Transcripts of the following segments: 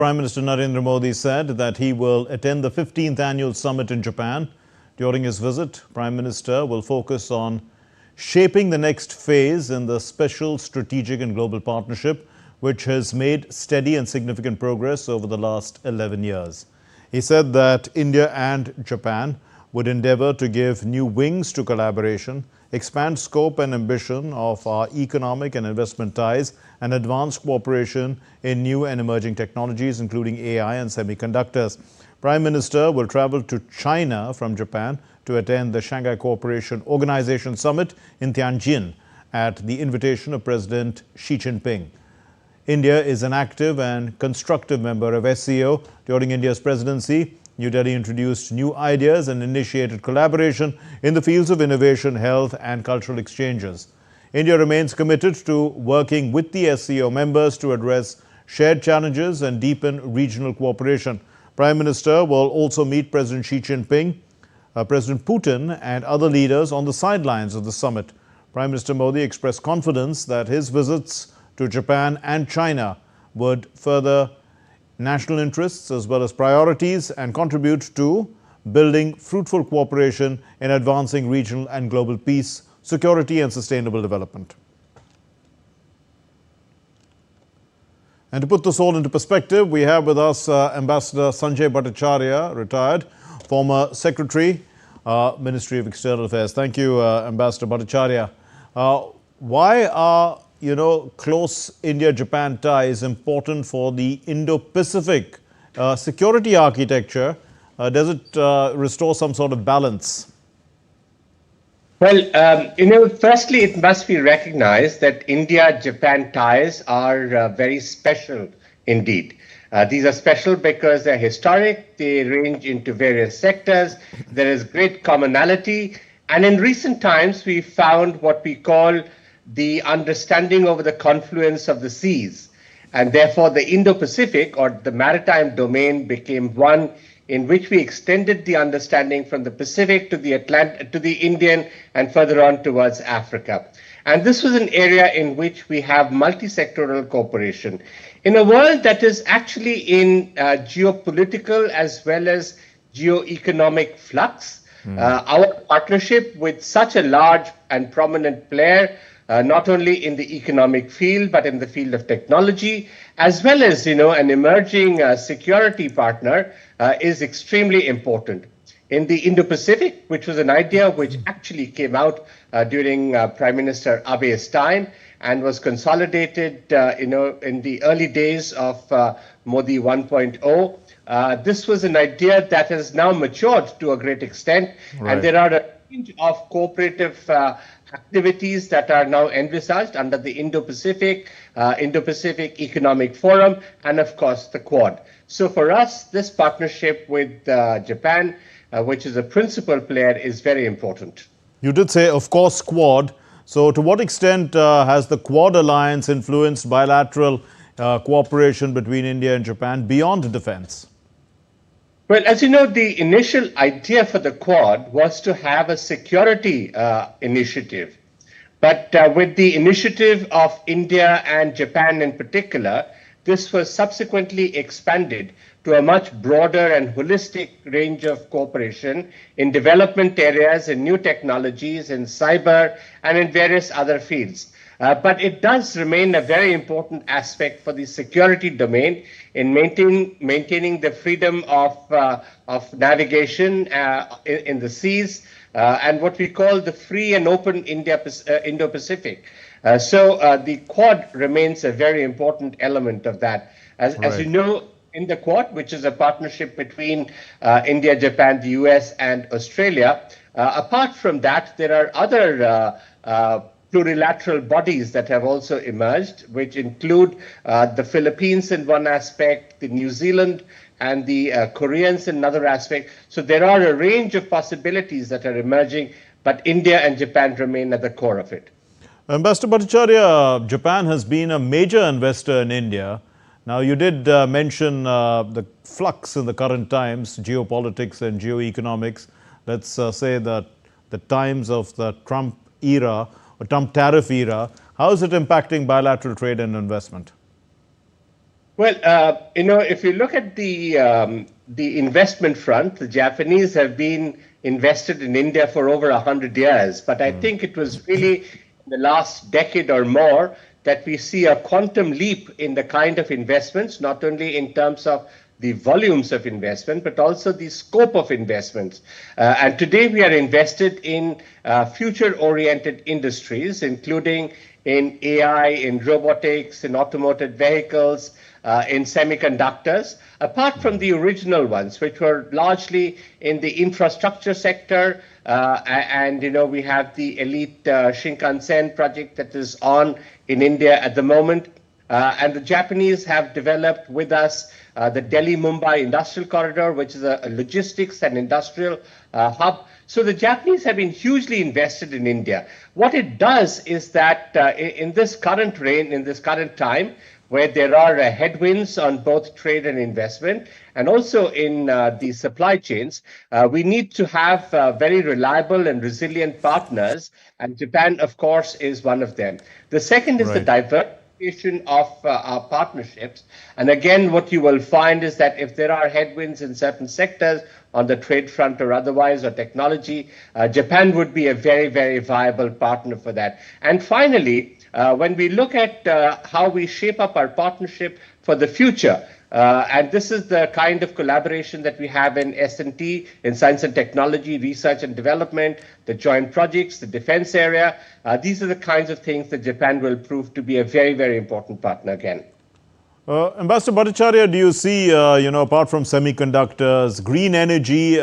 Prime Minister Narendra Modi said that he will attend the 15th annual summit in Japan. During his visit, Prime Minister will focus on shaping the next phase in the special strategic and global partnership, which has made steady and significant progress over the last 11 years. He said that India and Japan would endeavor to give new wings to collaboration, expand scope and ambition of our economic and investment ties, and advance cooperation in new and emerging technologies, including AI and semiconductors. Prime Minister will travel to China from Japan to attend the Shanghai Cooperation Organization Summit in Tianjin at the invitation of President Xi Jinping. India is an active and constructive member of SCO. During India's presidency, New Delhi introduced new ideas and initiated collaboration in the fields of innovation, health and cultural exchanges. India remains committed to working with the SCO members to address shared challenges and deepen regional cooperation. Prime Minister will also meet President Xi Jinping, President Putin and other leaders on the sidelines of the summit. Prime Minister Modi expressed confidence that his visits to Japan and China would further national interests as well as priorities and contribute to building fruitful cooperation in advancing regional and global peace, security and sustainable development. And to put this all into perspective, we have with us Ambassador Sanjay Bhattacharya, retired, former Secretary, Ministry of External Affairs. Thank you, Ambassador Bhattacharya. Why are close India-Japan ties important for the Indo-Pacific security architecture? Does it restore some sort of balance? Well, firstly, it must be recognized that India-Japan ties are very special indeed. These are special because they're historic, they range into various sectors, there is great commonality, and in recent times we found what we call the understanding over the confluence of the seas, and therefore the Indo-Pacific or the maritime domain became one in which we extended the understanding from the Pacific to the Atlantic, to the Indian, and further on towards Africa. And this was an area in which we have multi-sectoral cooperation. In a world that is actually in geopolitical as well as geo-economic flux, our partnership with such a large and prominent player, not only in the economic field, but in the field of technology, as well as, an emerging security partner, is extremely important. In the Indo-Pacific, which was an idea which actually came out during Prime Minister Abe's time and was consolidated, in the early days of Modi 1.0. This was an idea that has now matured to a great extent, right. And there are a range of cooperative activities that are now envisaged under the Indo-Pacific Economic Forum, and of course the Quad. So for us, this partnership with Japan, which is a principal player, is very important. You did say, of course, Quad. So to what extent has the Quad alliance influenced bilateral cooperation between India and Japan beyond defense? Well, as you know, the initial idea for the Quad was to have a security initiative. But with the initiative of India and Japan in particular, this was subsequently expanded to a much broader and holistic range of cooperation in development areas, in new technologies, in cyber, and in various other fields. But it does remain a very important aspect for the security domain in maintaining the freedom of navigation in the seas and what we call the free and open Indo-Pacific. So the Quad remains a very important element of that. As you know, in the Quad, which is a partnership between India, Japan, the US, and Australia, apart from that, there are other plurilateral bodies that have also emerged, which include the Philippines in one aspect, the New Zealand and the Koreans in another aspect. So there are a range of possibilities that are emerging, but India and Japan remain at the core of it. Ambassador Bhattacharya, Japan has been a major investor in India. Now, you did mention the flux in the current times, geopolitics and geoeconomics. Let's say that the times of the Trump era, or Trump tariff era, how is it impacting bilateral trade and investment? Well, if you look at the investment front, the Japanese have been invested in India for over 100 years. But I think it was really in the last decade or more that we see a quantum leap in the kind of investments, not only in terms of the volumes of investment, but also the scope of investments. And today we are invested in future-oriented industries, including in AI, in robotics, in automotive vehicles, in semiconductors, apart from the original ones, which were largely in the infrastructure sector. And we have the elite Shinkansen project that is on in India at the moment. And the Japanese have developed with us the Delhi-Mumbai Industrial Corridor, which is a logistics and industrial hub. So the Japanese have been hugely invested in India. What it does is that in this current reign, in this current time, where there are headwinds on both trade and investment, and also in the supply chains, we need to have very reliable and resilient partners, and Japan, of course, is one of them. The second is the diversification of our partnerships. And again, what you will find is that if there are headwinds in certain sectors, on the trade front or otherwise, or technology, Japan would be a very, very viable partner for that. And finally, when we look at how we shape up our partnership for the future, and this is the kind of collaboration that we have in S&T, in science and technology, research and development, the joint projects, the defense area. These are the kinds of things that Japan will prove to be a very, very important partner again. Ambassador Bhattacharya, do you see, apart from semiconductors, green energy,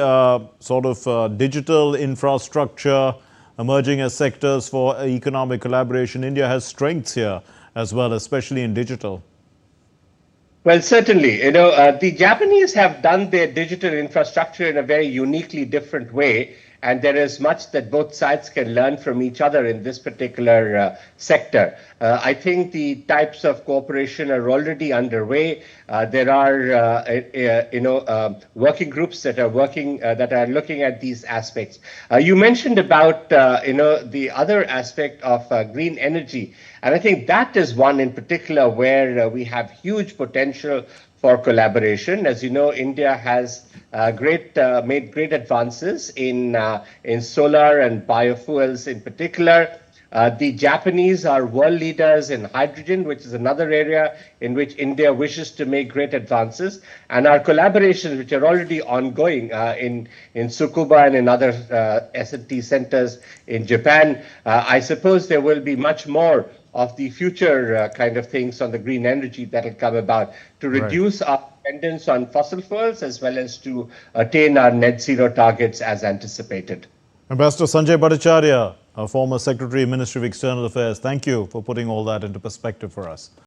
digital infrastructure emerging as sectors for economic collaboration? India has strengths here as well, especially in digital. Well, certainly. The Japanese have done their digital infrastructure in a very uniquely different way. And there is much that both sides can learn from each other in this particular sector. I think the types of cooperation are already underway. There are, working groups that are working, that are looking at these aspects. You mentioned about, the other aspect of green energy. And I think that is one in particular where we have huge potential for collaboration. As you know, India has made great advances in solar and biofuels in particular. The Japanese are world leaders in hydrogen, which is another area in which India wishes to make great advances. And our collaborations, which are already ongoing in Tsukuba and in other S&T centers in Japan, I suppose there will be much more of the future kind of things on the green energy that will come about to reduce our dependence on fossil fuels as well as to attain our net zero targets as anticipated. Ambassador Sanjay Bhattacharya, a former Secretary, Ministry of External Affairs, thank you for putting all that into perspective for us.